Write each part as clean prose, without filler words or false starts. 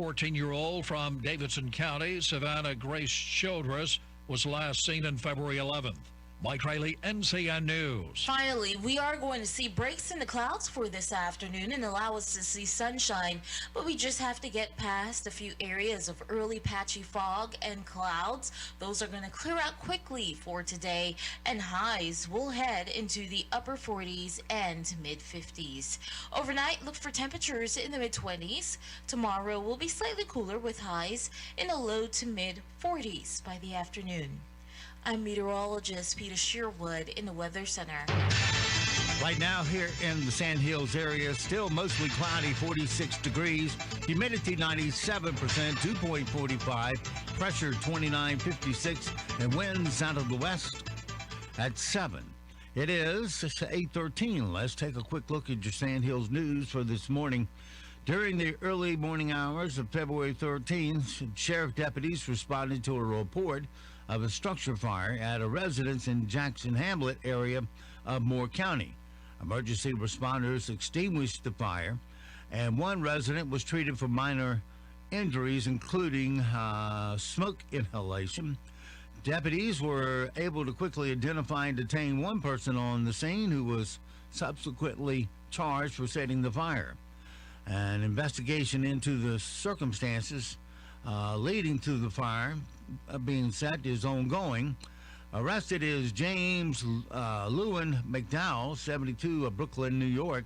14-year-old from Davidson County, Savannah Grace Childress, was last seen on February 11th. Mike Riley, NCN News. Finally, we are going to see breaks in the clouds for this afternoon and allow us to see sunshine, but we just have to get past a few areas of early patchy fog and clouds. Those are going to clear out quickly for today, and highs will head into the upper 40s and mid 50s. Overnight, look for temperatures in the mid 20s. Tomorrow will be slightly cooler with highs in the low to mid 40s by the afternoon. I'm meteorologist Peter Sherwood in the Weather Center. Right now here in the Sand Hills area, still mostly cloudy, 46 degrees, humidity 97%, 2.45, pressure 29.56, and winds out of the west at 7. It is 8:13. Let's take a quick look at your Sand Hills news for this morning. During the early morning hours of February 13th, sheriff deputies responded to a report of a structure fire at a residence in Jackson Hamlet area of Moore County. Emergency responders extinguished the fire, and one resident was treated for minor injuries, including smoke inhalation. Deputies were able to quickly identify and detain one person on the scene who was subsequently charged for setting the fire. An investigation into the circumstances leading to the fire being set is ongoing. Arrested is James Lewin McDowell, 72, of Brooklyn, New York.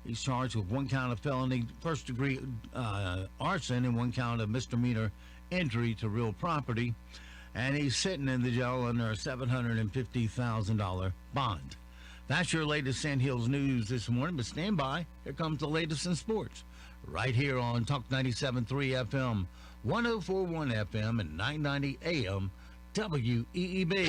He's charged with one count of felony first-degree arson and one count of misdemeanor injury to real property, and he's sitting in the jail under a $750,000 bond. That's your latest Sand Hills news this morning, but stand by. Here comes the latest in sports right here on Talk 97.3 FM, 104.1 FM, and 990 AM WEEB.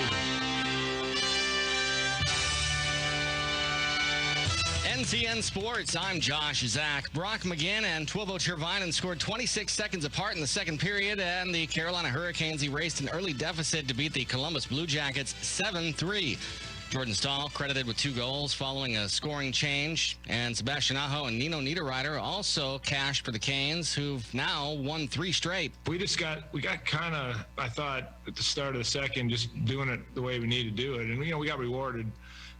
NCN Sports, I'm Josh Zach. Brock McGinn and Twilvo Chervinen scored 26 seconds apart in the second period, and the Carolina Hurricanes erased an early deficit to beat the Columbus Blue Jackets 7-3. Jordan Stahl credited with 2 goals following a scoring change, and Sebastian Aho and Nino Niederreiter also cashed for the Canes, who've now won 3 straight. We got kind of, I thought, at the start of the second, just doing it the way we need to do it, and we got rewarded.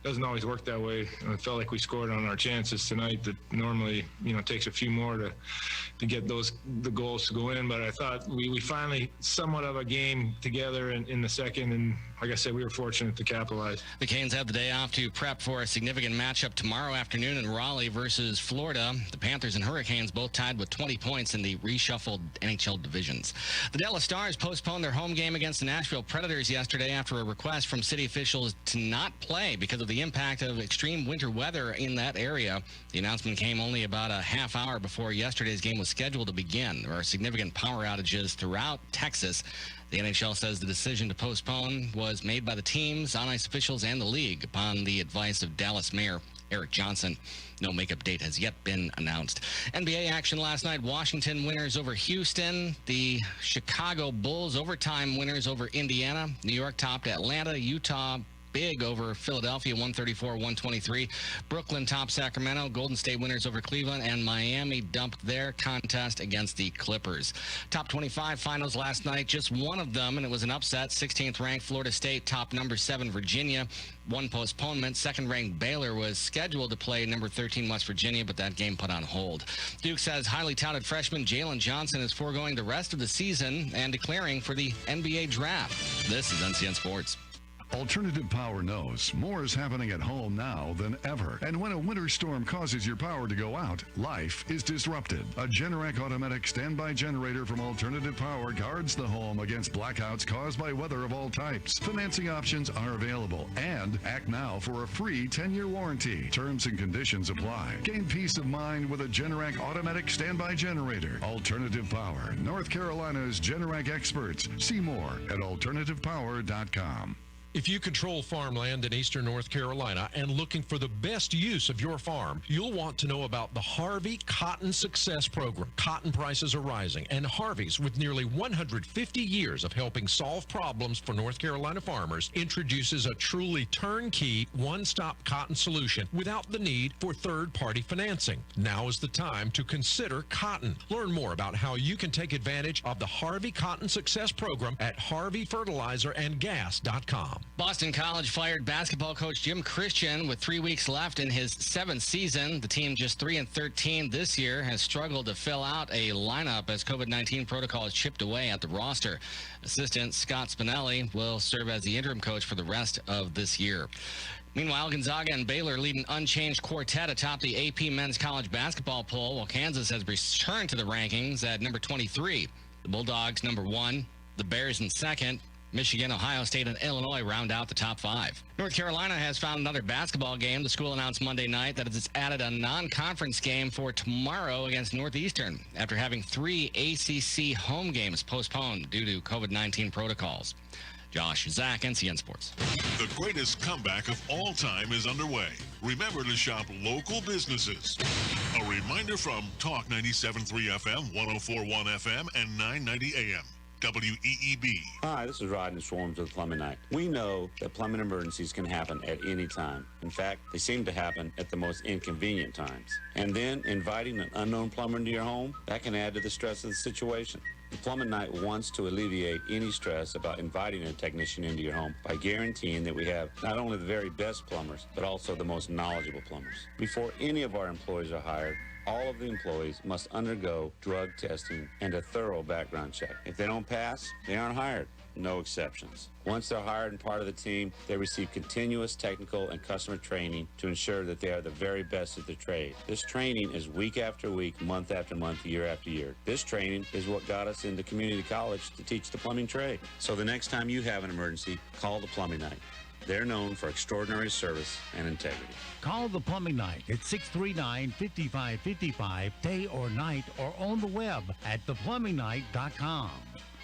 Doesn't always work that way. It felt like we scored on our chances tonight that normally, takes a few more to get the goals to go in. But I thought we finally somewhat of a game together in the second, and like I said, we were fortunate to capitalize. The Canes have the day off to prep for a significant matchup tomorrow afternoon in Raleigh versus Florida. The Panthers and Hurricanes both tied with 20 points in the reshuffled NHL divisions. The Dallas Stars postponed their home game against the Nashville Predators yesterday after a request from city officials to not play because of the impact of extreme winter weather in that area. The announcement came only about a half hour before yesterday's game was scheduled to begin. There are significant power outages throughout Texas. The NHL says the decision to postpone was made by the teams, on-ice officials, and the league upon the advice of Dallas Mayor Eric Johnson. No makeup date has yet been announced. NBA action last night. Washington winners over Houston. The Chicago Bulls overtime winners over Indiana. New York topped Atlanta. Utah big over Philadelphia, 134-123. Brooklyn topped Sacramento. Golden State winners over Cleveland, and Miami dumped their contest against the Clippers. Top 25 finals last night, just one of them, and it was an upset. 16th ranked Florida State topped number 7 Virginia. One postponement. Second ranked Baylor was scheduled to play number 13 West Virginia, but that game put on hold. Duke says highly touted freshman Jalen Johnson is foregoing the rest of the season and declaring for the NBA draft. This is NCN Sports. Alternative Power knows more is happening at home now than ever. And when a winter storm causes your power to go out, life is disrupted. A Generac automatic standby generator from Alternative Power guards the home against blackouts caused by weather of all types. Financing options are available, and act now for a free 10-year warranty. Terms and conditions apply. Gain peace of mind with a Generac automatic standby generator. Alternative Power, North Carolina's Generac experts. See more at alternativepower.com. If you control farmland in eastern North Carolina and looking for the best use of your farm, you'll want to know about the Harvey Cotton Success Program. Cotton prices are rising, and Harvey's, with nearly 150 years of helping solve problems for North Carolina farmers, introduces a truly turnkey, one-stop cotton solution without the need for third-party financing. Now is the time to consider cotton. Learn more about how you can take advantage of the Harvey Cotton Success Program at harveyfertilizerandgas.com. Boston College fired basketball coach Jim Christian with 3 weeks left in his 7th season. The team, just 3-13 this year, has struggled to fill out a lineup as COVID-19 protocol has chipped away at the roster. Assistant Scott Spinelli will serve as the interim coach for the rest of this year. Meanwhile, Gonzaga and Baylor lead an unchanged quartet atop the AP men's college basketball poll, while Kansas has returned to the rankings at number 23. The Bulldogs, number 1. The Bears in 2nd. Michigan, Ohio State, and Illinois round out the top 5. North Carolina has found another basketball game. The school announced Monday night that it's added a non-conference game for tomorrow against Northeastern after having 3 ACC home games postponed due to COVID-19 protocols. Josh Zach, NCN Sports. The greatest comeback of all time is underway. Remember to shop local businesses. A reminder from Talk 97.3 FM, 104.1 FM, and 990 AM. WEEB. Hi, this is Rodney Swarms with Plumbing Night. We know that plumbing emergencies can happen at any time. In fact, they seem to happen at the most inconvenient times. And then inviting an unknown plumber into your home, that can add to the stress of the situation. The Plumbing Night wants to alleviate any stress about inviting a technician into your home by guaranteeing that we have not only the very best plumbers, but also the most knowledgeable plumbers. Before any of our employees are hired, all of the employees must undergo drug testing and a thorough background check. If they don't pass, they aren't hired. No exceptions. Once they're hired and part of the team, they receive continuous technical and customer training to ensure that they are the very best at their trade. This training is week after week, month after month, year after year. This training is what got us into community college to teach the plumbing trade. So the next time you have an emergency, call the Plumbing Night. They're known for extraordinary service and integrity. Call the Plumbing Night at 639-5555, day or night, or on the web at theplumbingnight.com.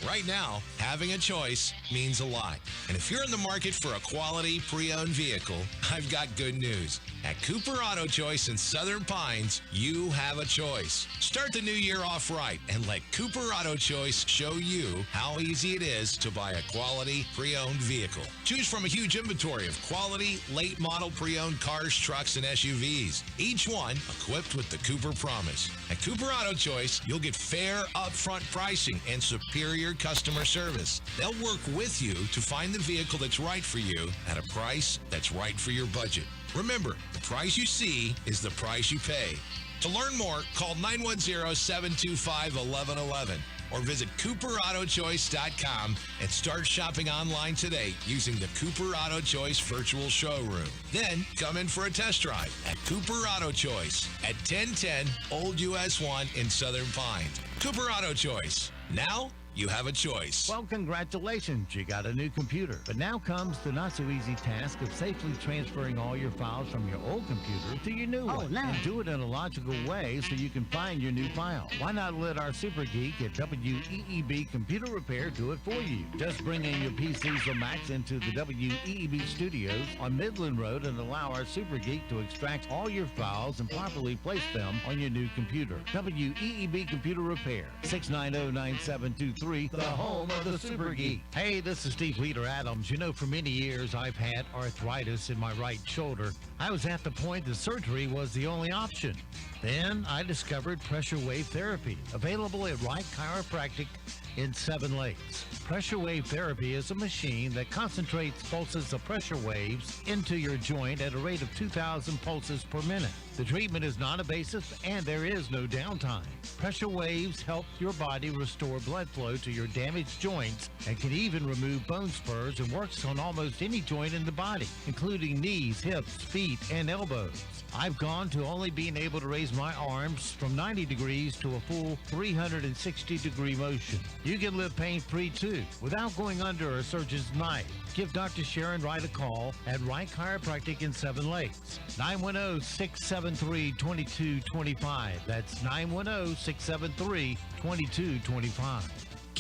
Right now, having a choice means a lot. And if you're in the market for a quality pre-owned vehicle, I've got good news. At Cooper Auto Choice in Southern Pines, you have a choice. Start the new year off right and let Cooper Auto Choice show you how easy it is to buy a quality pre-owned vehicle. Choose from a huge inventory of quality, late model pre-owned cars, trucks, and SUVs. Each one equipped with the Cooper Promise. At Cooper Auto Choice, you'll get fair upfront pricing and superior customer service. They'll work with you to find the vehicle that's right for you at a price that's right for your budget. Remember, the price you see is the price you pay. To learn more, call 910-725-1111 or visit CooperAutoChoice.com and start shopping online today using the Cooper Auto Choice virtual showroom. Then come in for a test drive at Cooper Auto Choice at 1010 Old US 1 in Southern Pines. Cooper Auto Choice. Now, you have a choice. Well, congratulations, you got a new computer. But now comes the not-so-easy task of safely transferring all your files from your old computer to your new one. And do it in a logical way so you can find your new file. Why not let our super geek at WEEB Computer Repair do it for you? Just bring in your PCs or Macs into the WEEB studios on Midland Road and allow our super geek to extract all your files and properly place them on your new computer. WEEB Computer Repair, 690-9723. The home of the Super Geek. Hey, this is Steve Leader Adams. You know, for many years, I've had arthritis in my right shoulder. I was at the point that surgery was the only option. Then I discovered pressure wave therapy, available at Wright Chiropractic in 7 Lakes. Pressure wave therapy is a machine that concentrates pulses of pressure waves into your joint at a rate of 2,000 pulses per minute. The treatment is non-invasive and there is no downtime. Pressure waves help your body restore blood flow to your damaged joints and can even remove bone spurs and works on almost any joint in the body, including knees, hips, feet, and elbows. I've gone to only being able to raise my arms from 90 degrees to a full 360-degree motion. You can live pain-free too, without going under a surgeon's knife. Give Dr. Sharon Wright a call at Wright Chiropractic in 7 Lakes. 910-673-2225. That's 910-673-2225.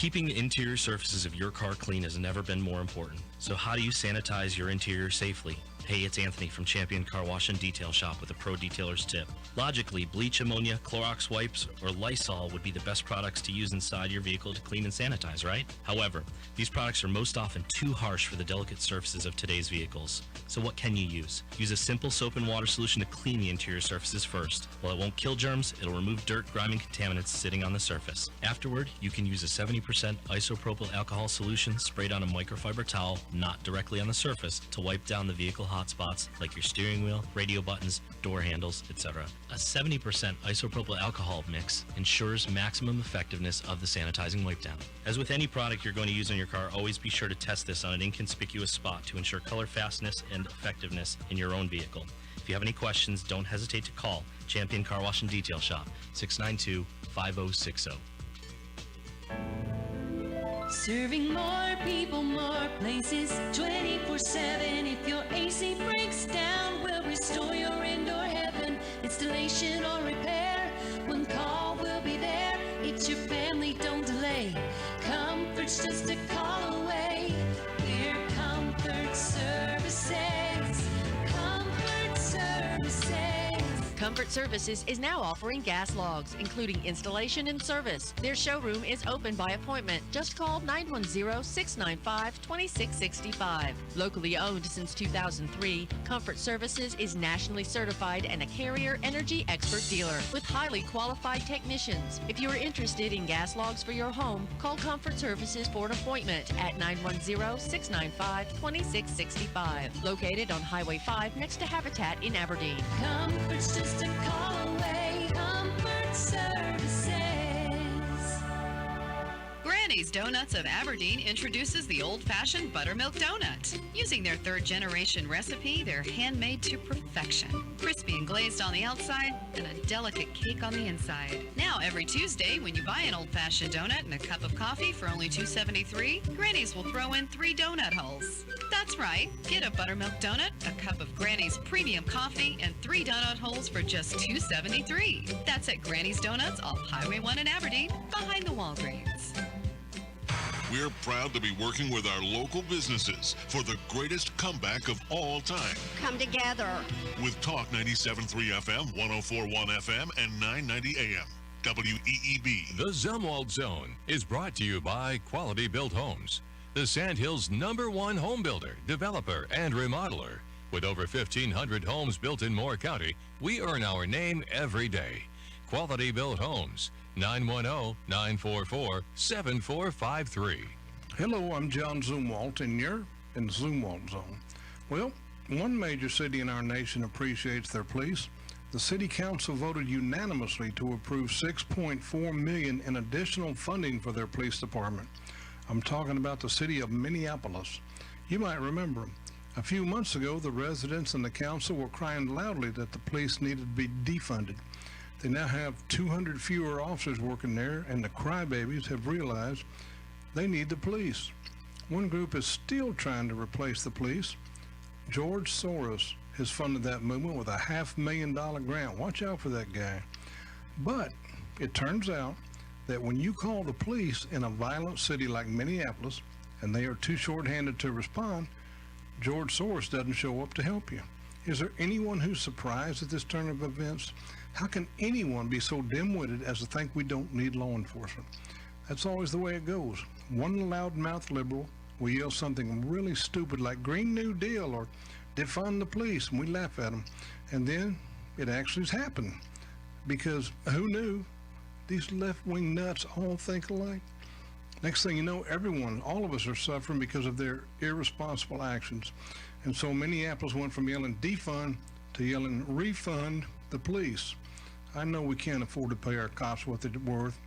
Keeping the interior surfaces of your car clean has never been more important. So how do you sanitize your interior safely? Hey, it's Anthony from Champion Car Wash and Detail Shop with a pro detailer's tip. Logically, bleach, ammonia, Clorox wipes, or Lysol would be the best products to use inside your vehicle to clean and sanitize, right? However, these products are most often too harsh for the delicate surfaces of today's vehicles. So what can you use? Use a simple soap and water solution to clean the interior surfaces first. While it won't kill germs, it'll remove dirt, grime, and contaminants sitting on the surface. Afterward, you can use a 70% isopropyl alcohol solution sprayed on a microfiber towel, not directly on the surface, to wipe down the vehicle hot spots like your steering wheel, radio buttons, door handles, etc. A 70% isopropyl alcohol mix ensures maximum effectiveness of the sanitizing wipe down. As with any product you're going to use on your car, always be sure to test this on an inconspicuous spot to ensure color fastness and effectiveness in your own vehicle. If you have any questions, don't hesitate to call Champion Car Wash and Detail Shop, 692-5060. Serving more people, more places, 24/7. If your AC breaks down, we'll restore your indoor heaven. Installation or repair, one call will be there. It's your family, don't delay. Comfort's just a call away. We're Comfort Services. Comfort Services. Comfort Services is now offering gas logs, including installation and service. Their showroom is open by appointment. Just call 910-695-2665. Locally owned since 2003, Comfort Services is nationally certified and a Carrier Energy Expert dealer with highly qualified technicians. If you are interested in gas logs for your home, call Comfort Services for an appointment at 910-695-2665. Located on Highway 5 next to Habitat in Aberdeen. Comfort's just a call away. Comfort Services. Granny's Donuts of Aberdeen introduces the old-fashioned buttermilk donut. Using their third-generation recipe, they're handmade to perfection. Crispy and glazed on the outside and a delicate cake on the inside. Now, every Tuesday, when you buy an old-fashioned donut and a cup of coffee for only $2.73, Granny's will throw in 3 donut holes. That's right. Get a buttermilk donut, a cup of Granny's premium coffee, and 3 donut holes for just $2.73. That's at Granny's Donuts off Highway 1 in Aberdeen, behind the Walgreens. We're proud to be working with our local businesses for the greatest comeback of all time. Come together. With Talk 97.3 FM, 104.1 FM, and 990 AM. WEEB. The Zumwalt Zone is brought to you by Quality Built Homes, the Sandhills' #1 home builder, developer, and remodeler. With over 1,500 homes built in Moore County, we earn our name every day. Quality Built Homes, 910-944-7453. Hello, I'm John Zumwalt, and you're in the Zumwalt Zone. Well, one major city in our nation appreciates their police. The City Council voted unanimously to approve $6.4 million in additional funding for their police department. I'm talking about the city of Minneapolis. You might remember, a few months ago, the residents and the council were crying loudly that the police needed to be defunded. They now have 200 fewer officers working there, and the crybabies have realized they need the police. One group is still trying to replace the police. George Soros has funded that movement with a $500,000 grant. Watch out for that guy. But it turns out that when you call the police in a violent city like Minneapolis, and they are too short-handed to respond, George Soros doesn't show up to help you. Is there anyone who's surprised at this turn of events? How can anyone be so dim-witted as to think we don't need law enforcement? That's always the way it goes. One loudmouth liberal will yell something really stupid like Green New Deal or defund the police, and we laugh at them. And then it actually has happened. Because who knew? These left-wing nuts all think alike. Next thing you know, all of us are suffering because of their irresponsible actions. And so Minneapolis went from yelling defund to yelling refund the police. I know we can't afford to pay our cops what they're worth,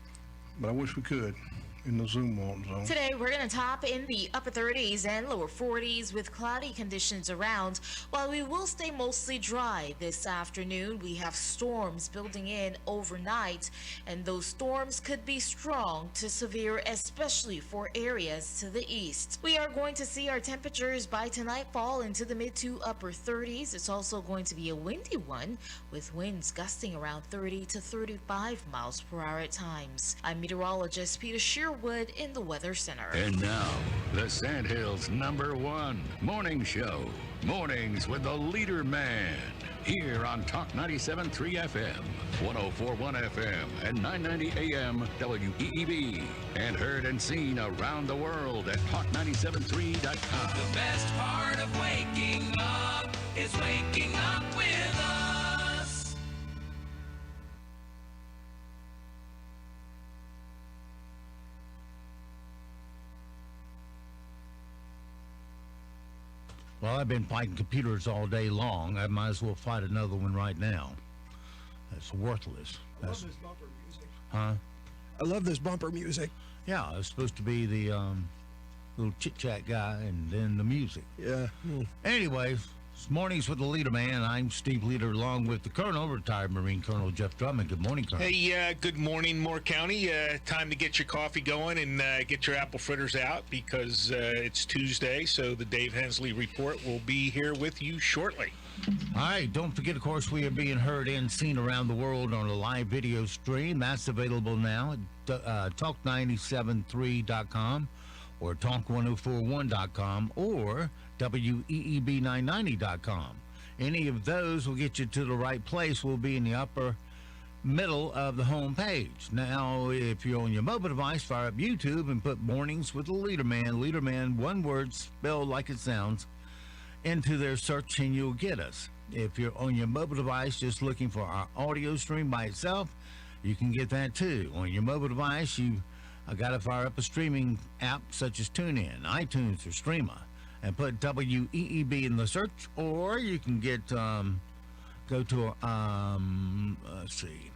but I wish we could in the Zumwalt Zone. Today, we're going to top in the upper 30s and lower 40s with cloudy conditions around. While we will stay mostly dry this afternoon, we have storms building in overnight, and those storms could be strong to severe, especially for areas to the east. We are going to see our temperatures by tonight fall into the mid to upper 30s. It's also going to be a windy one, with winds gusting around 30 to 35 miles per hour at times. I'm meteorologist Peter Shearwater Wood in the Weather Center. And now, the Sandhills' #1 morning show. Mornings with the LeaderMan. Here on Talk 97.3 FM, 104.1 FM, and 990 AM WEEB. And heard and seen around the world at talk973.com. The best part of waking up is waking up with us. Well, I've been fighting computers all day long. I might as well fight another one right now. That's worthless. I love this bumper music. Huh? I love this bumper music. Yeah, it's supposed to be the little chit-chat guy and then the music. Yeah. Anyways, it's Mornings with the LeaderMan. I'm Steve Leader along with the Colonel, retired Marine Colonel Jeff Drummond. Good morning, Colonel. Hey, good morning, Moore County. Time to get your coffee going and get your apple fritters out because it's Tuesday, so the Dave Hensley Report will be here with you shortly. All right, don't forget, of course, we are being heard and seen around the world on a live video stream. That's available now at talk973.com or talk1041.com or WEEB990.com. Any of those will get you to the right place. Will be in the upper middle of the home page. Now, if you're on your mobile device, fire up YouTube and put Mornings with the LeaderMan, LeaderMan, one word spelled like it sounds, into their search and you'll get us. If you're on your mobile device just looking for our audio stream by itself, you can get that too. On your mobile device, I got to fire up a streaming app such as TuneIn, iTunes, or Streama, and put WEEB in the search, or you can get go to let's see.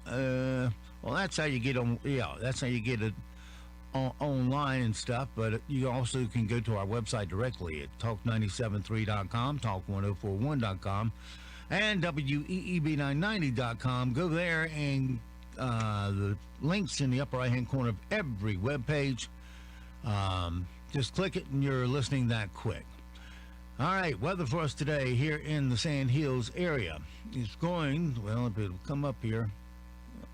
Well, that's how you get on. Yeah, that's how you get it online and stuff. But you also can go to our website directly at talk973.com, talk1041.com, and WEEB990.com. Go there and the links in the upper right-hand corner of every web page. Just click it and you're listening that quick. All right, weather for us today here in the Sand Hills area is going, well, if it'll come up here,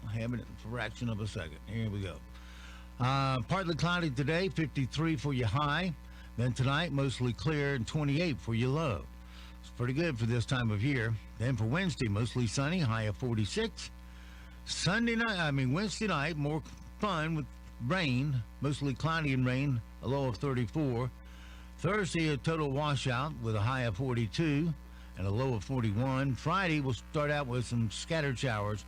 I'll have it in a fraction of a second. Here we go. Partly cloudy today, 53 for your high. Then tonight, mostly clear and 28 for your low. It's pretty good for this time of year. Then for Wednesday, mostly sunny, high of 46. Wednesday night, more fun with rain, mostly cloudy and rain, a low of 34. Thursday, a total washout with a high of 42 and a low of 41. Friday, we'll start out with some scattered showers,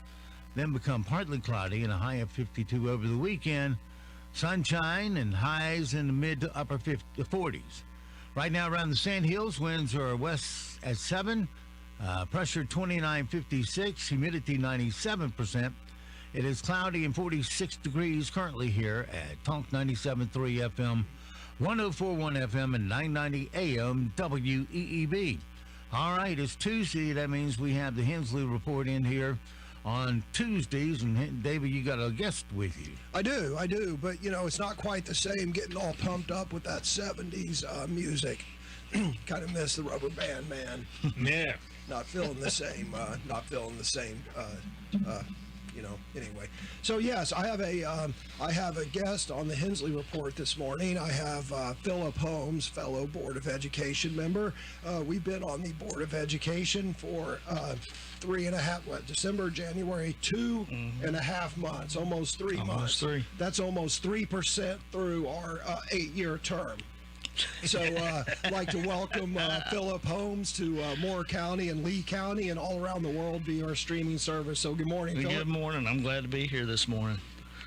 then become partly cloudy and a high of 52 over the weekend. Sunshine and highs in the mid to upper 40s. Right now around the Sand Hills, winds are west at 7. Pressure 2956, humidity 97%. It is cloudy and 46 degrees currently here at Talk 97.3 FM, 104.1 FM, and 990 AM WEEB. All right, it's Tuesday. That means we have the Hensley Report in here on Tuesdays. And David, you got a guest with you. I do. But, it's not quite the same getting all pumped up with that 70s music. Kind of miss the rubber band, man. Yeah. Not feeling the same. Anyway. So yes, I have a guest on the Hensley Report this morning. I have Philip Holmes, fellow Board of Education member. We've been on the Board of Education for 3.5, December, January, 2.5 months, almost 3 months. That's almost 3% through our 8-year term. So I'd like to welcome Philip Holmes to Moore County and Lee County and all around the world via our streaming service. So good morning, Philip. Good morning. I'm glad to be here this morning.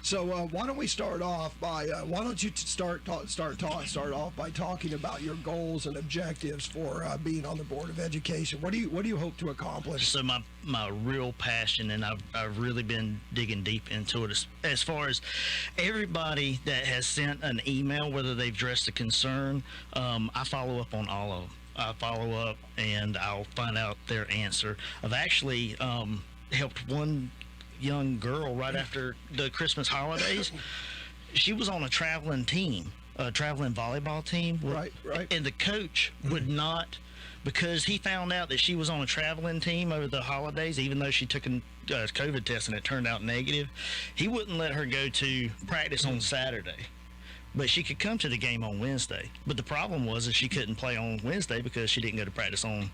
So why don't we start off by why don't you start off by talking about your goals and objectives for being on the Board of Education? What do you hope to accomplish? So my real passion, and I've really been digging deep into it, as far as everybody that has sent an email, whether they've addressed a concern, I follow up on all of them. I follow up and I'll find out their answer. I've actually helped one young girl right after the Christmas holidays. She was on a traveling team, a traveling volleyball team. Right. And the coach would not because he found out that she was on a traveling team over the holidays, even though she took a COVID test and it turned out negative, he wouldn't let her go to practice on Saturday. But she could come to the game on Wednesday. But the problem was that she couldn't play on Wednesday because she didn't go to practice on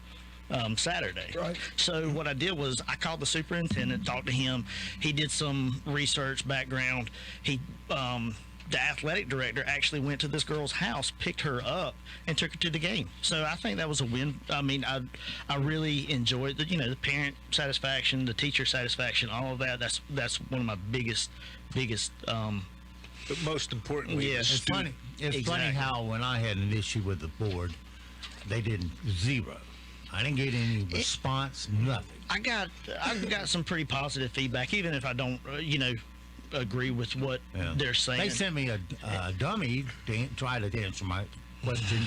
Saturday. Right. So what I did was I called the superintendent, talked to him. He did some research background. The athletic director actually went to this girl's house, picked her up, and took her to the game. So I think that was a win. I mean, I really enjoyed the parent satisfaction, the teacher satisfaction, all of that. That's one of my biggest. But most importantly, it's funny. It's Exactly. funny how when I had an issue with the board, they didn't zero. I didn't get any response, nothing. I got some pretty positive feedback, even if I don't, agree with what they're saying. They sent me a dummy to try to answer my question.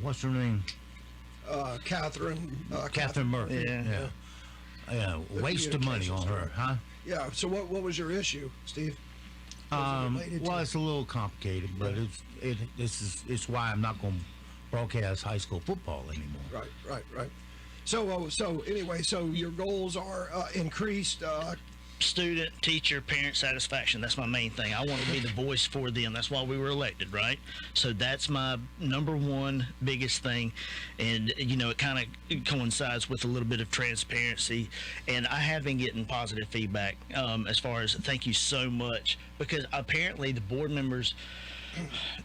What's her name? Catherine. Catherine Murphy. Yeah. Waste of money on her, huh? Yeah. So what was your issue, Steve? Well, it's a little complicated, but it's why I'm not going to broadcast high school football anymore. Right. So anyway, so your goals are increased student, teacher, parent satisfaction. That's my main thing. I want to be the voice for them. That's why we were elected, right? So that's my number one biggest thing. And, it kind of coincides with a little bit of transparency. And I have been getting positive feedback as far as thank you so much, because apparently the board members,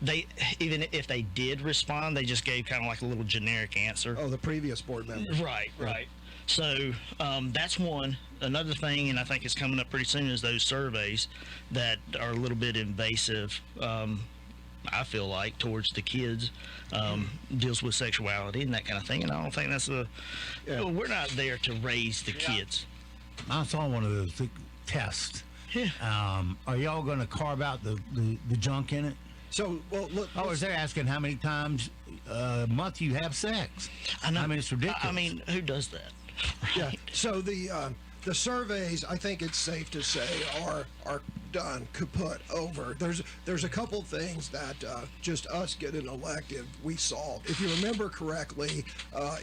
they, even if they did respond, they just gave kind of like a little generic answer. Oh, the previous board members. Right. So that's one. Another thing, and I think it's coming up pretty soon, is those surveys that are a little bit invasive, I feel like, towards the kids, deals with sexuality and that kind of thing. And I don't think that's we're not there to raise the kids. I saw one of those tests. Are y'all going to carve out the junk in it? So, look. Oh, they're asking how many times a month you have sex. I know. I mean, it's ridiculous. I mean, who does that? Yeah. So the surveys, I think it's safe to say, are done, kaput, over. There's a couple things that just us getting elected, we solved. If you remember correctly,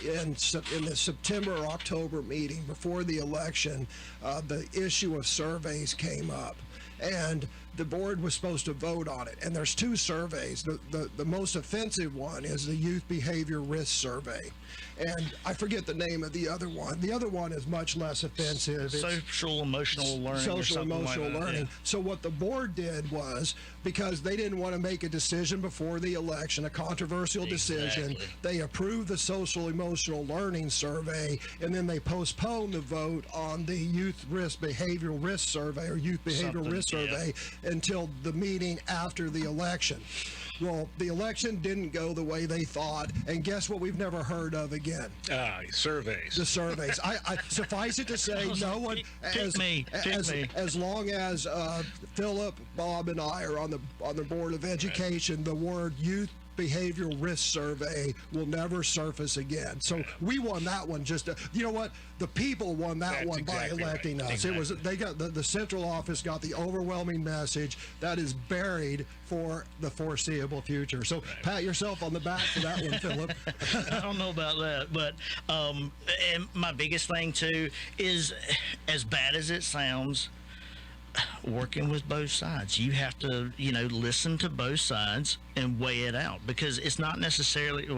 in the September or October meeting before the election, the issue of surveys came up. And the board was supposed to vote on it. And there's two surveys. The most offensive one is the Youth Behavior Risk Survey. And I forget the name of the other one. The other one is much less offensive. Social emotional learning. Social emotional learning. Yeah. So what the board did was, because they didn't want to make a decision before the election, a controversial decision, they approved the social emotional learning survey, and then they postponed the vote on the Youth Behavioral Risk Survey or Youth Behavioral Risk Survey until the meeting after the election. Well, the election didn't go the way they thought, and guess what we've never heard of again? Surveys. The surveys. I suffice it to say, no one, as long as Philip, Bob, and I are on the Board of Education, the word Youth Behavioral Risk Survey will never surface again. So we won that one. You know what? The people won that one by electing us. Exactly. It was they got the central office got the overwhelming message that is buried for the foreseeable future. So pat yourself on the back for that one, Philip. I don't know about that, but and my biggest thing too is, as bad as it sounds, working with both sides. You have to, listen to both sides and weigh it out, because it's not necessarily,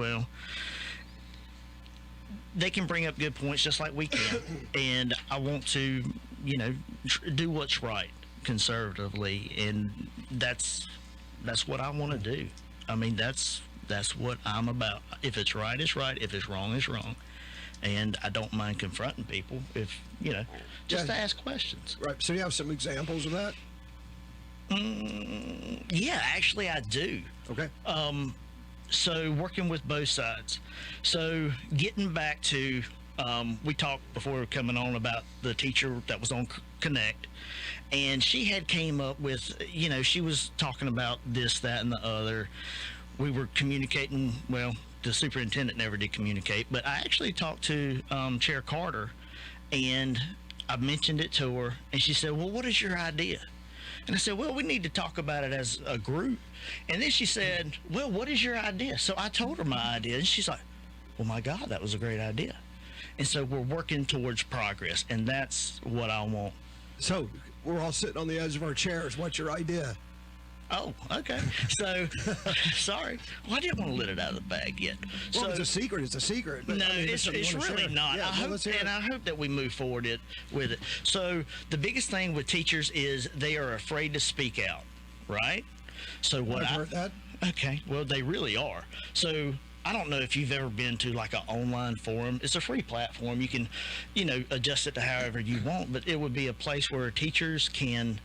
they can bring up good points just like we can. And I want to, do what's right conservatively, and that's what I want to do. I mean, that's what I'm about. If it's right, it's right. If it's wrong, it's wrong. And I don't mind confronting people if, just to ask questions. Right. So you have some examples of that? Yeah, actually I do. Okay. So working with both sides. So getting back to, we talked before coming on about the teacher that was on Connect, and she had came up with, she was talking about this, that, and the other. We were communicating, the superintendent never did communicate, but I actually talked to Chair Carter, and I mentioned it to her, and she said, well, what is your idea? And I said, well, we need to talk about it as a group. And then she said, well, what is your idea? So I told her my idea, and she's like, well, my God, that was a great idea. And so we're working towards progress, and that's what I want. So we're all sitting on the edge of our chairs. What's your idea? Oh, okay. So, sorry. Well, I didn't want to let it out of the bag yet. Well, So, it's a secret. It's a secret. But, no, I mean, it's something you wanna really share. not. Yeah, I let's hear it. hope that we move forward with it. So the biggest thing with teachers is they are afraid to speak out, right? So what I've heard that. Okay, well, they really are. So I don't know if you've ever been to like an online forum. It's a free platform. You can, adjust it to however you want, but it would be a place where teachers can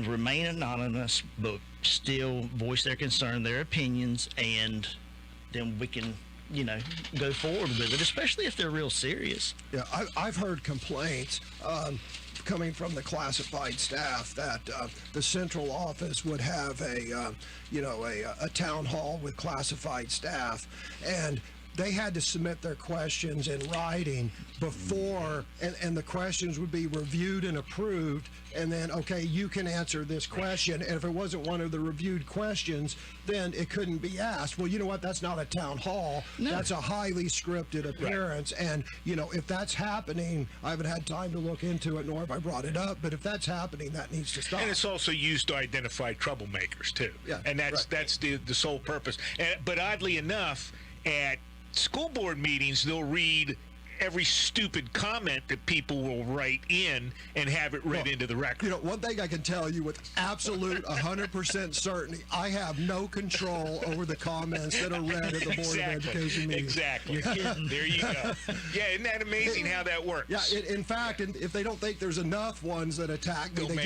remain anonymous, but still voice their concern, their opinions, and then we can, go forward with it, especially if they're real serious. Yeah, I've heard complaints coming from the classified staff that the central office would have a town hall with classified staff, and they had to submit their questions in writing before, and the questions would be reviewed and approved, and then, okay, you can answer this question, and if it wasn't one of the reviewed questions, then it couldn't be asked. Well, you know what, that's not a town hall. No. That's a highly scripted appearance, and, if that's happening, I haven't had time to look into it, nor have I brought it up, but if that's happening, that needs to stop. And it's also used to identify troublemakers, too. Yeah, and that's the sole purpose. But oddly enough, at school board meetings, they'll read every stupid comment that people will write in and have it read into the record. One thing I can tell you with absolute 100% certainty, I have no control over the comments that are read at the Board of Education meetings. Exactly. You're kidding. There you go. Yeah, isn't that amazing how that works? Yeah, in fact, if they don't think there's enough ones that attack me,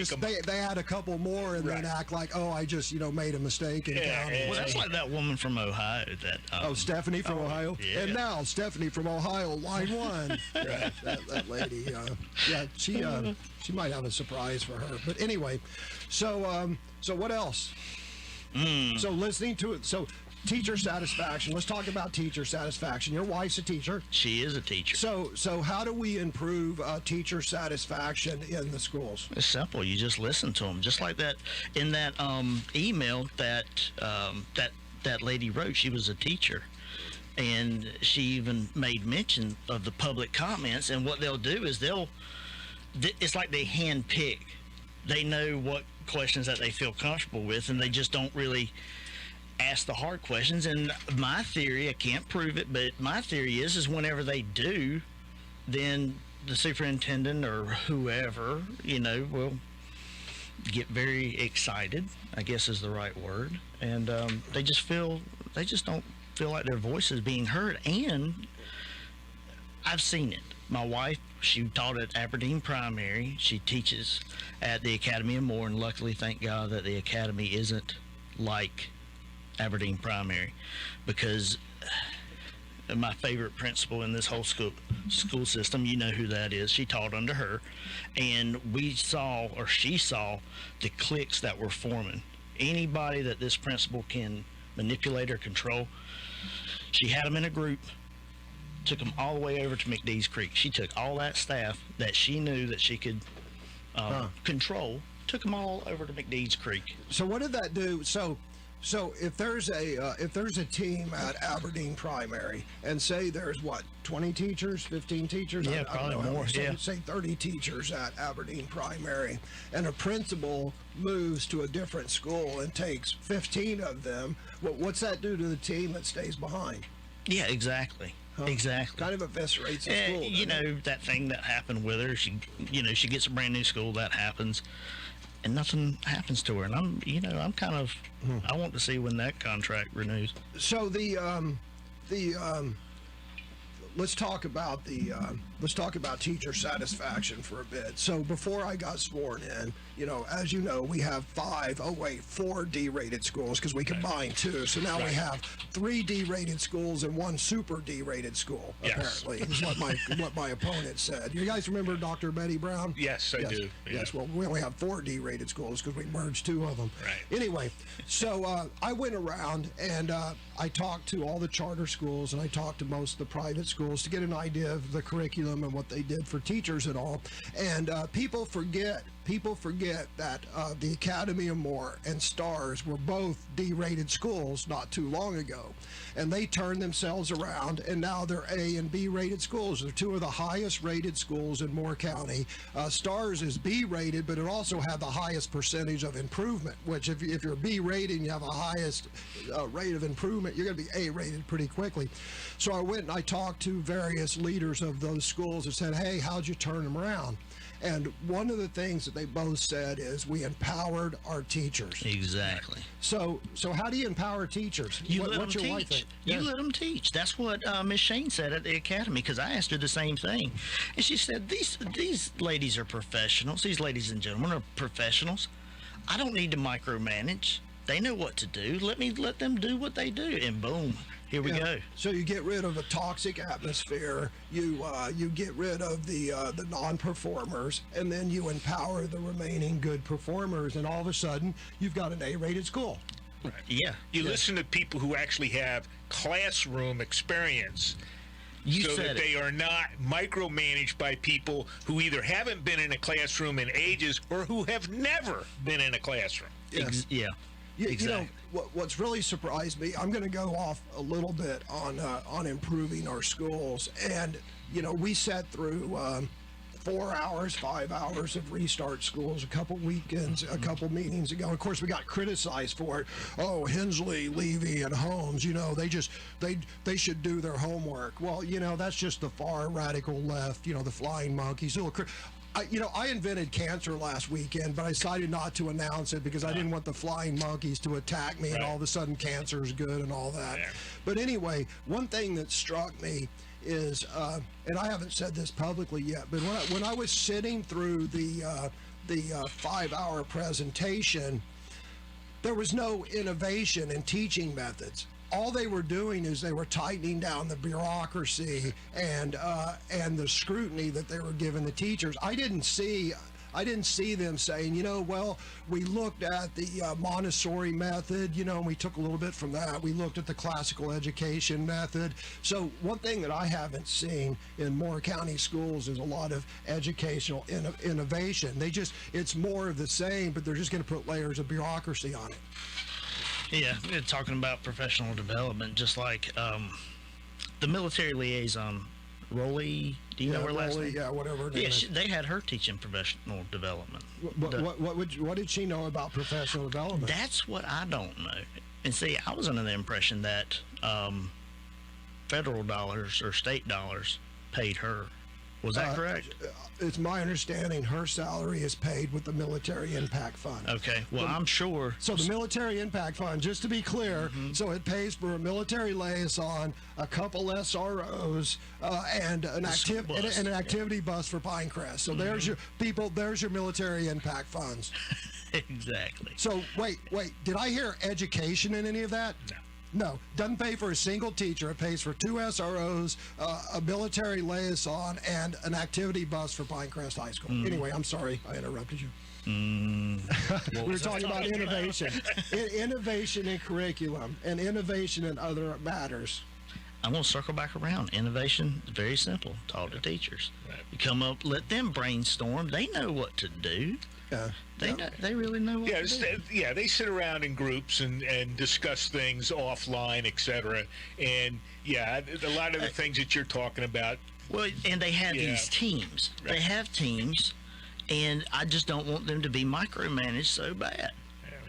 they add a couple more and then act like, oh, I just made a mistake in counting. Well, that's like that woman from Ohio that. Stephanie from Ohio. Yeah. And now Stephanie from Ohio, line 1. That lady. She might have a surprise for her. But anyway, so what else? So listening to it. So teacher satisfaction. Let's talk about teacher satisfaction. Your wife's a teacher. She is a teacher. So how do we improve teacher satisfaction in the schools? It's simple. You just listen to them, just like that in that email that that lady wrote. She was a teacher, and she even made mention of the public comments. And what they'll do is it's like they hand pick. They know what questions that they feel comfortable with, and they just don't really ask the hard questions. And my theory, I can't prove it, but my theory is whenever they do, then the superintendent or whoever, will get very excited, I guess is the right word. And they just don't feel like their voice is being heard. And I've seen it. My wife, she taught at Aberdeen Primary. She teaches at the Academy of Moore, and luckily, thank God, that the Academy isn't like Aberdeen Primary, because my favorite principal in this whole school system, you know who that is. She taught under her, and she saw the cliques that were forming. Anybody that this principal can manipulate or control, she had them in a group, took them all the way over to McDee's Creek. She took all that staff that she knew that she could control, took them all over to McDee's Creek. So what did that do? So if there's a team at Aberdeen Primary, and say there's 20 teachers, 15 teachers? Yeah, probably more. Say 30 teachers at Aberdeen Primary, and a principal moves to a different school and takes 15 of them. What's that do to the team that stays behind? Yeah, exactly. Exactly. Kind of eviscerates the school. That thing that happened with her. She gets a brand new school. That happens, and nothing happens to her. And I'm kind of, I want to see when that contract renews. So let's talk about teacher satisfaction for a bit. So before I got sworn in, as you know, we have 4 D-rated schools, because we combined 2. So now we have 3 D-rated schools and 1 super D-rated school. Yes. Apparently, is what my opponent said. You guys remember Dr. Betty Brown? Yes, I do. Yeah. Yes. Well, we only have 4 D-rated schools because we merged 2 of them. Right. Anyway, so I went around and I talked to all the charter schools, and I talked to most of the private schools to get an idea of the curriculum and what they did for teachers and all. And people forget, people forget that the Academy of Moore and Stars were both D-rated schools not too long ago, and they turned themselves around, and now they're A and B-rated schools. They're two of the highest rated schools in Moore County. Stars is B-rated, but it also had the highest percentage of improvement, which if you're B-rated and you have a highest rate of improvement, you're going to be A-rated pretty quickly. So I went and I talked to various leaders of those schools and said, hey, how'd you turn them around? And one of the things that they both said is we empowered our teachers. Exactly. So how do you empower teachers? You let them what's your wife teach. think? You let them teach. That's what Miss Shane said at the academy, because I asked her the same thing. And she said, these ladies are professionals. These ladies and gentlemen are professionals. I don't need to micromanage. They know what to do. Let them do what they do. And boom, here we go. So you get rid of a toxic atmosphere. You get rid of the non-performers, and then you empower the remaining good performers. And all of a sudden, you've got an A-rated school. Right. Yeah. You listen to people who actually have classroom experience. So that they are not micromanaged by people who either haven't been in a classroom in ages or who have never been in a classroom. Yes. Exactly. You know, what's really surprised me, I'm going to go off a little bit on improving our schools. And, you know, we sat through 4 hours, 5 hours of restart schools a couple weekends, a couple meetings ago. Of course, we got criticized for it. Oh, Hensley, Levy, and Holmes, you know, they should do their homework. Well, you know, that's just the far radical left, you know, the flying monkeys. I invented cancer last weekend, but I decided not to announce it because I didn't want the flying monkeys to attack me and all of a sudden cancer is good and all that. Yeah. But anyway, one thing that struck me is, and I haven't said this publicly yet, but when I was sitting through the 5-hour presentation, there was no innovation in teaching methods. All they were doing is they were tightening down the bureaucracy and the scrutiny that they were giving the teachers. I didn't see them saying, you know, well, we looked at the Montessori method, you know, and we took a little bit from that. We looked at the classical education method. So one thing that I haven't seen in Moore County schools is a lot of educational innovation. It's more of the same, but they're just going to put layers of bureaucracy on it. Yeah, we're talking about professional development, just like the military liaison, Rolly. Do you know her last name? Yeah, whatever her name Yeah, is. they had her teaching professional development. What did she know about professional development? That's what I don't know. And see, I was under the impression that federal dollars or state dollars paid her. Was that correct? It's my understanding her salary is paid with the Military Impact Fund. Okay, well, I'm sure. So the Military Impact Fund, just to be clear, so it pays for a military liaison, a couple SROs, and an activity bus for Pinecrest. So there's your people, there's your Military Impact Funds. Exactly. So wait, did I hear education in any of that? No, doesn't pay for a single teacher. It pays for 2 SROs, a military liaison, and an activity bus for Pinecrest High School. Anyway, I'm sorry I interrupted you. We were talking about innovation. Innovation in curriculum and innovation in other matters. I'm going to circle back around. Innovation is very simple. Talk to teachers. You come up, let them brainstorm. They know what to do. They really know what to do. Yeah, they sit around in groups and discuss things offline, etc. And yeah, a lot of the things that you're talking about. Well, and they have these teams. Right. They have teams, and I just don't want them to be micromanaged so bad.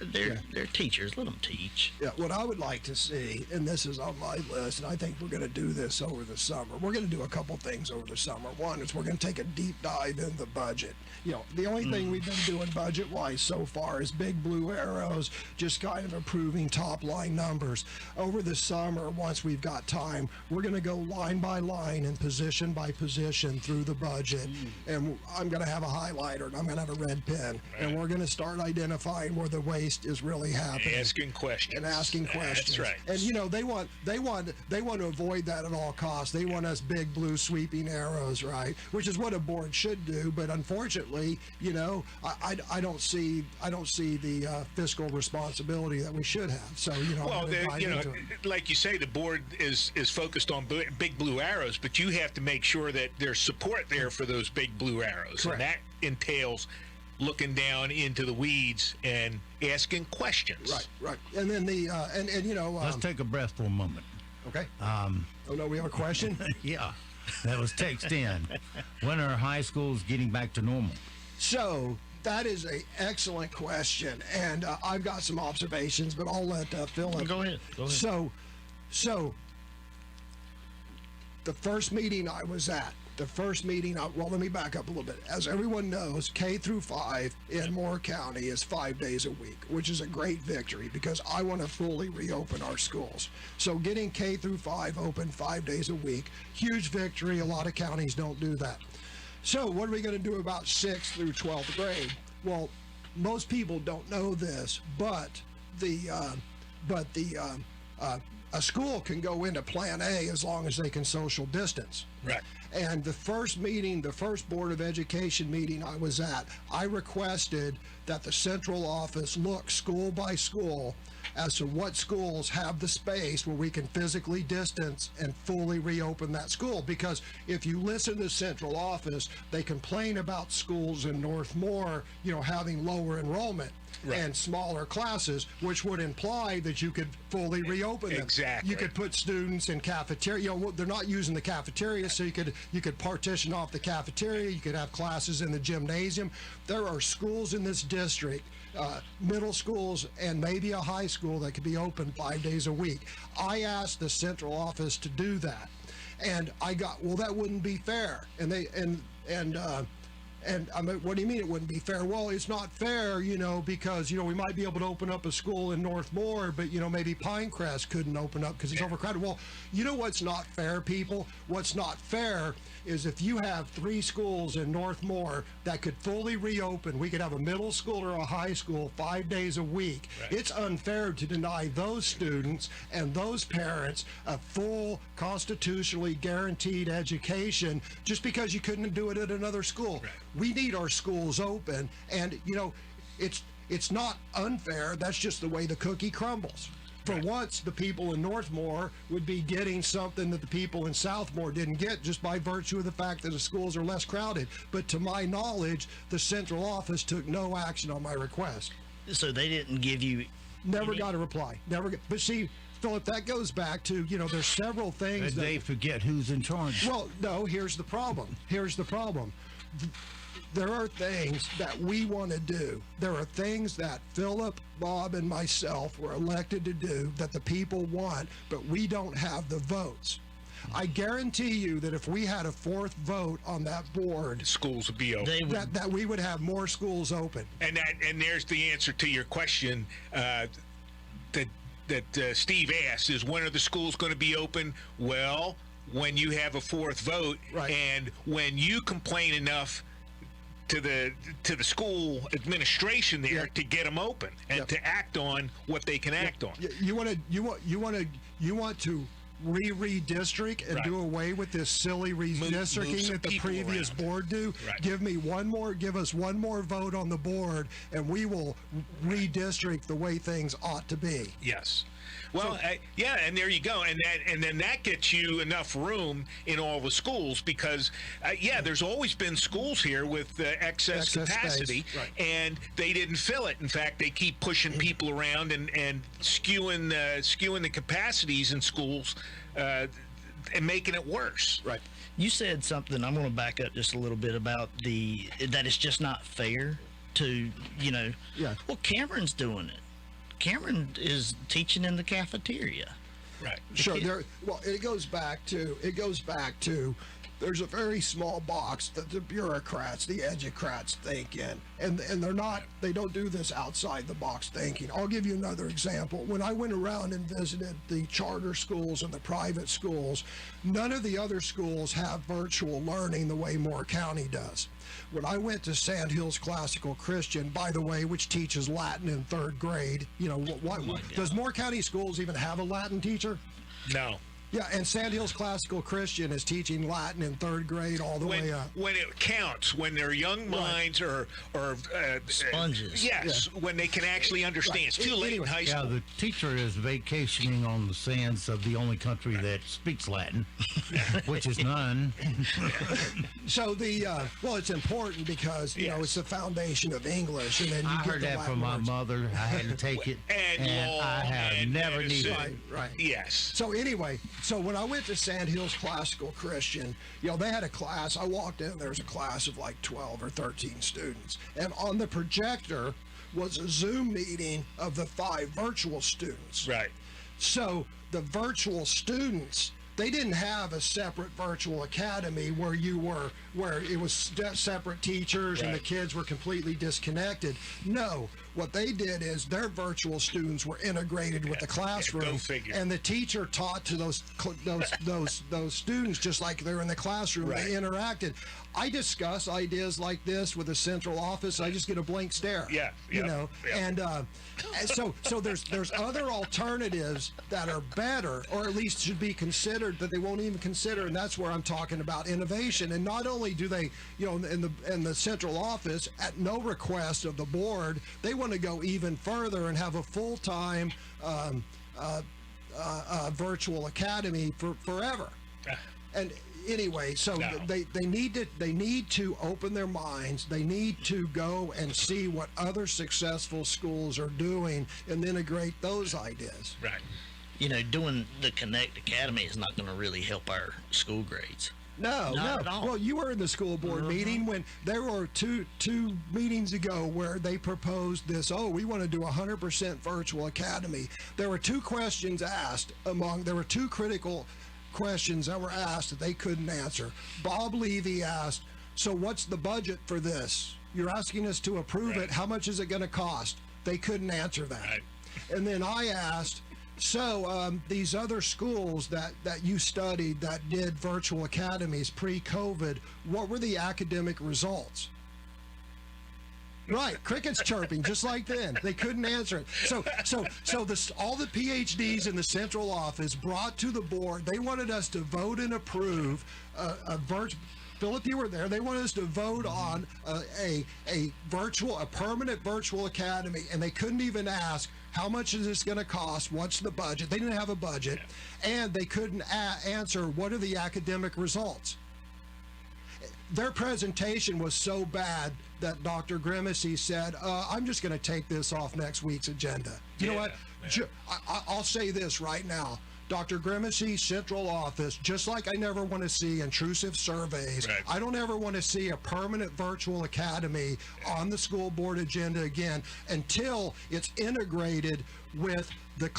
They're teachers. Let them teach. Yeah, what I would like to see, and this is on my list, and I think we're going to do this over the summer. We're going to do a couple things over the summer. One is we're going to take a deep dive in the budget. You know, the only thing we've been doing budget-wise so far is big blue arrows, just kind of improving top-line numbers. Over the summer, once we've got time, we're going to go line by line and position by position through the budget. And I'm going to have a highlighter, and I'm going to have a red pen, and we're going to start identifying where the waste is really happening. Asking questions. That's right. And you know, they want to avoid that at all costs. They want us big blue sweeping arrows, right? Which is what a board should do. But unfortunately, you know, I don't see the fiscal responsibility that we should have. So you know, well, like you say, the board is focused on big blue arrows, but you have to make sure that there's support there for those big blue arrows, Correct. and that entails looking down into the weeds and asking questions. Right. And then let's take a breath for a moment. Okay. Oh no, we have a question. Yeah, that was text in. When are high schools getting back to normal? So that is an excellent question, and I've got some observations, but I'll let Phil. Go ahead. So the first meeting I was at, well, let me back up a little bit. As everyone knows, K through 5 in Moore County is 5 days a week, which is a great victory because I want to fully reopen our schools. So getting K through 5 open 5 days a week, huge victory. A lot of counties don't do that. So what are we going to do about 6th through 12th grade? Well, most people don't know this, but a school can go into Plan A as long as they can social distance. Right. And the first Board of Education meeting I was at, I requested that the central office look school by school as to what schools have the space where we can physically distance and fully reopen that school. Because if you listen to the central office, they complain about schools in Northmore, having lower enrollment. Right. And smaller classes, which would imply that you could fully reopen them. Exactly. You could put students in cafeteria. They're not using the cafeteria, so you could partition off the cafeteria. You could have classes in the gymnasium. There are schools in this district, middle schools and maybe a high school that could be open 5 days a week. I asked the central office to do that, and I got, well, that wouldn't be fair. And I mean, what do you mean it wouldn't be fair? Well, it's not fair, because, we might be able to open up a school in Northmore, but, maybe Pinecrest couldn't open up because it's overcrowded. Well, you know what's not fair, people? What's not fair is if you have 3 schools in Northmore that could fully reopen, we could have a middle school or a high school 5 days a week. Right. It's unfair to deny those students and those parents a full constitutionally guaranteed education just because you couldn't do it at another school. Right. We need our schools open, and it's not unfair. That's just the way the cookie crumbles. For once, the people in Northmore would be getting something that the people in Southmore didn't get just by virtue of the fact that the schools are less crowded. But to my knowledge, the central office took no action on my request. So they didn't give you... Never got a reply. But see, Philip, that goes back to, there's several things that... They forget who's in charge. Well, no, here's the problem. There are things that we want to do. There are things that Philip, Bob, and myself were elected to do that the people want, but we don't have the votes. I guarantee you that if we had a 4th vote on that board, schools would be open. That we would have more schools open. And there's the answer to your question that Steve asked: is when are the schools going to be open? Well, when you have a 4th vote, right. And when you complain enough to the school administration there to get them open and to act on what they can act on. You want to redistrict and do away with this silly redistricting that the previous board do. Right. Give us one more vote on the board, and we will redistrict the way things ought to be. Yes. Well, and there you go, and then that gets you enough room in all the schools because, there's always been schools here with excess capacity, right. And they didn't fill it. In fact, they keep pushing people around and skewing the capacities in schools and making it worse. Right. You said something. I'm going to back up just a little bit about that it's just not fair to Yeah. Well, Cameron's doing it. Cameron is teaching in the cafeteria. Right. Sure. It goes back to there's a very small box that the bureaucrats, the educrats think in, and they don't do this outside the box thinking. I'll give you another example. When I went around and visited the charter schools and the private schools, none of the other schools have virtual learning the way Moore County does. When I went to Sandhills Classical Christian, by the way, which teaches Latin in 3rd grade, does Moore County Schools even have a Latin teacher? No. Yeah, and Sandhills Classical Christian is teaching Latin in 3rd grade all the way up. When it counts, when their young minds are sponges. Yes, when they can actually understand. It's too late in high school. Yeah, the teacher is vacationing on the sands of the only country that speaks Latin, which is none. So well, it's important because you know it's the foundation of English, and then you I get heard the that Latin from my words. mother. I had to take it, and law, I have and never medicine. needed it. Right. Yes. So anyway, so when I went to Sandhills Classical Christian, you know, they had a class. I walked in, there was a class of like 12 or 13 students. And on the projector was a Zoom meeting of the 5 virtual students. Right. So the virtual students, they didn't have a separate virtual academy where it was separate teachers and the kids were completely disconnected. No, what they did is their virtual students were integrated with the classroom, go figure. and the teacher taught to those students just like they're in the classroom. Right. They interacted. I discuss ideas like this with the central office. I just get a blank stare. Yeah. You know, and so there's other alternatives that are better, or at least should be considered, that they won't even consider, and that's where I'm talking about innovation. And not only do they, you know, in the central office, at no request of the board, they want to go even further and have a full-time virtual academy for forever. And anyway, so they need to open their minds. They need to go and see what other successful schools are doing and integrate those ideas. Right. You know, doing the Connect Academy is not going to really help our school grades. No. Not at all. Well, you were in the school board meeting when there were two meetings ago where they proposed this. Oh, we want to do 100% virtual academy. There were 2 questions asked there were 2 critical questions that were asked that they couldn't answer. Bob Levy asked, so what's the budget for this? You're asking us to approve it. How much is it going to cost? They couldn't answer that. Right. And then I asked, so these other schools that you studied that did virtual academies pre-COVID, what were the academic results? Right, crickets chirping just like then. They couldn't answer it. So all the PhDs in the central office brought to the board. They wanted us to vote and approve Philip, you were there. They wanted us to vote on a permanent virtual academy, and they couldn't even ask, how much is this going to cost? What's the budget? They didn't have a budget, and they couldn't answer, what are the academic results? Their presentation was so bad that Dr. Grimacy said, I'm just going to take this off next week's agenda. You know what? I'll say this right now. Dr. Grimacy, central office, just like I never want to see intrusive surveys, I don't ever want to see a permanent virtual academy on the school board agenda again until it's integrated with the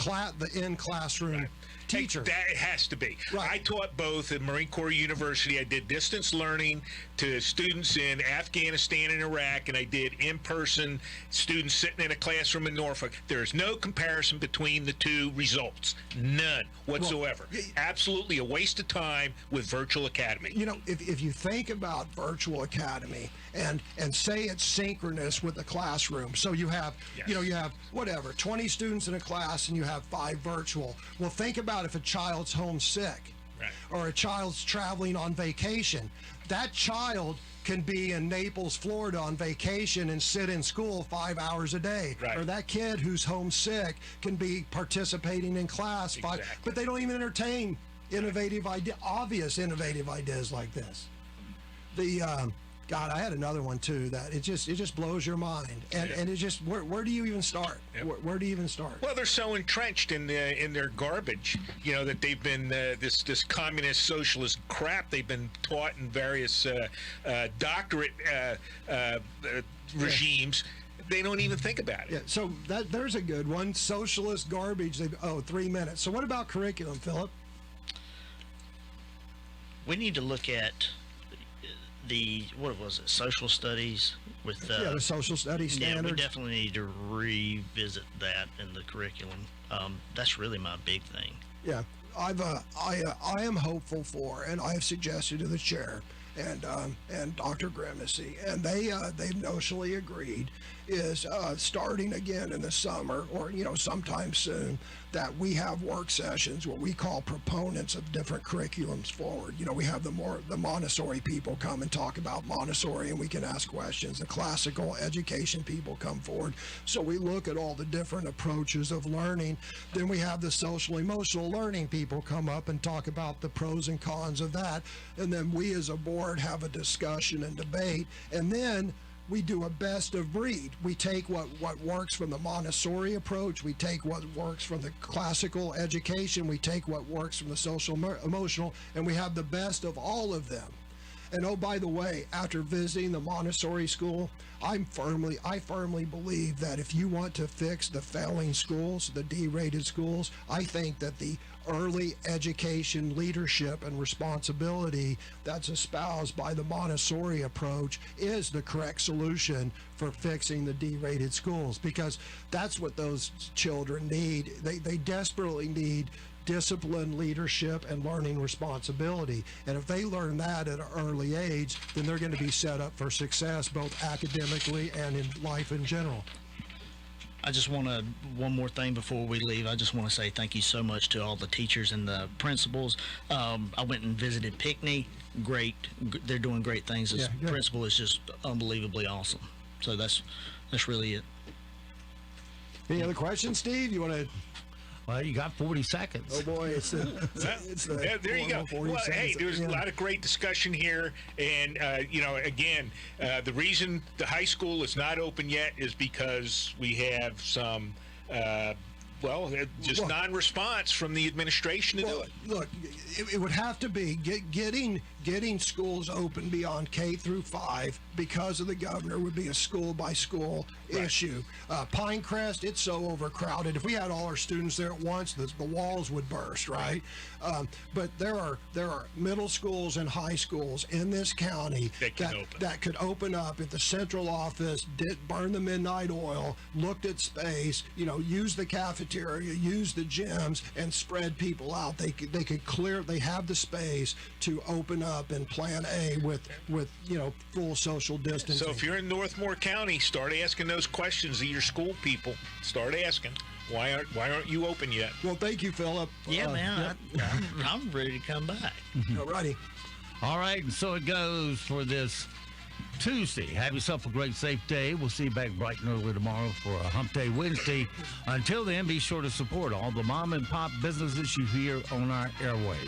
in-classroom teacher. That has to be. Right. I taught both at Marine Corps University. I did distance learning to students in Afghanistan and Iraq, and I did in-person students sitting in a classroom in Norfolk. There is no comparison between the 2 results. None whatsoever. Well, absolutely a waste of time with virtual academy. You know, if you think about virtual academy and say it's synchronous with the classroom, so you have, you have whatever, 20 students in a class and you have 5 virtual. Well, think about if a child's homesick or a child's traveling on vacation. That child can be in Naples, Florida on vacation and sit in school 5 hours a day. Or that kid who's homesick can be participating in class but they don't even entertain obvious innovative ideas like this. God, I had another one too that it just blows your mind, and it just where do you even start? Where do you even start? Well, they're so entrenched in their garbage, you know, that they've been this communist socialist crap they've been taught in various doctorate regimes. They don't even think about it. Yeah, so there's a good one. Socialist garbage. 3 minutes. So what about curriculum, Philip? We need to look at social studies with the social studies standards. Yeah, we definitely need to revisit that in the curriculum. That's really my big thing. Yeah, I am hopeful for, and I have suggested to the chair and Dr. Grimacy, and they've notionally agreed, is starting again in the summer, or sometime soon, that we have work sessions where we call proponents of different curriculums forward. We have the Montessori people come and talk about Montessori, and we can ask questions. The classical education people come forward. So we look at all the different approaches of learning. Then we have the social emotional learning people come up and talk about the pros and cons of that. And then we as a board have a discussion and debate. And then we do a best of breed. We take what works from the Montessori approach, we take what works from the classical education, we take what works from the social emotional, and we have the best of all of them. And oh, by the way, after visiting the Montessori school, I firmly believe that if you want to fix the failing schools, the D-rated schools, I think that the early education leadership and responsibility that's espoused by the Montessori approach is the correct solution for fixing the D-rated schools, because that's what those children need. They desperately need discipline, leadership, and learning responsibility. And if they learn that at an early age, then they're going to be set up for success both academically and in life in general. I just want to, one more thing before we leave, I just want to say thank you so much to all the teachers and the principals. I went and visited Pinckney. Great. They're doing great things. This principal is just unbelievably awesome. So that's really it. Any other questions, Steve? You want to... Well, you got 40 seconds. Oh boy, it's the there you go. Well, hey, there's a lot of great discussion here, and again, the reason the high school is not open yet is because we have some non-response from the administration to do it. Look, it would have to be getting schools open beyond K through 5 because of the governor would be a school by school issue. Pinecrest, it's so overcrowded. If we had all our students there at once, the walls would burst, right? But there are middle schools and high schools in this county that could open up if the central office did burn the midnight oil, looked at space, use the cafeteria, use the gyms, and spread people out. They have the space to open up in Plan A with full social distancing. So if you're in Northmore County, start asking those questions of your school people. Start asking. Why aren't you open yet? Well, thank you, Philip. Yeah, man, I'm ready to come back. Alrighty. All right, and so it goes for this Tuesday. Have yourself a great, safe day. We'll see you back bright and early tomorrow for a Hump Day Wednesday. Until then, be sure to support all the mom and pop businesses you hear on our airwaves.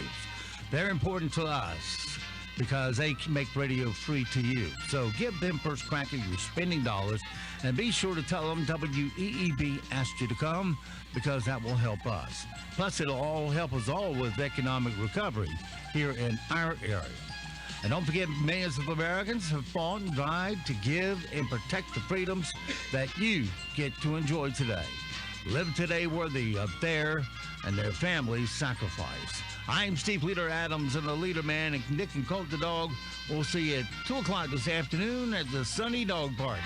They're important to us because they make radio free to you. So give them first crack at your spending dollars, and be sure to tell them WEEB asked you to come, because that will help us. Plus, it'll all help us all with economic recovery here in our area. And don't forget, millions of Americans have fought and died to give and protect the freedoms that you get to enjoy today. Live today worthy of their and their families' sacrifice. I'm Steve Leader Adams, and the LeaderMan, and Nick and Colt the dog. We'll see you at 2 o'clock this afternoon at the Sunny Dog Park.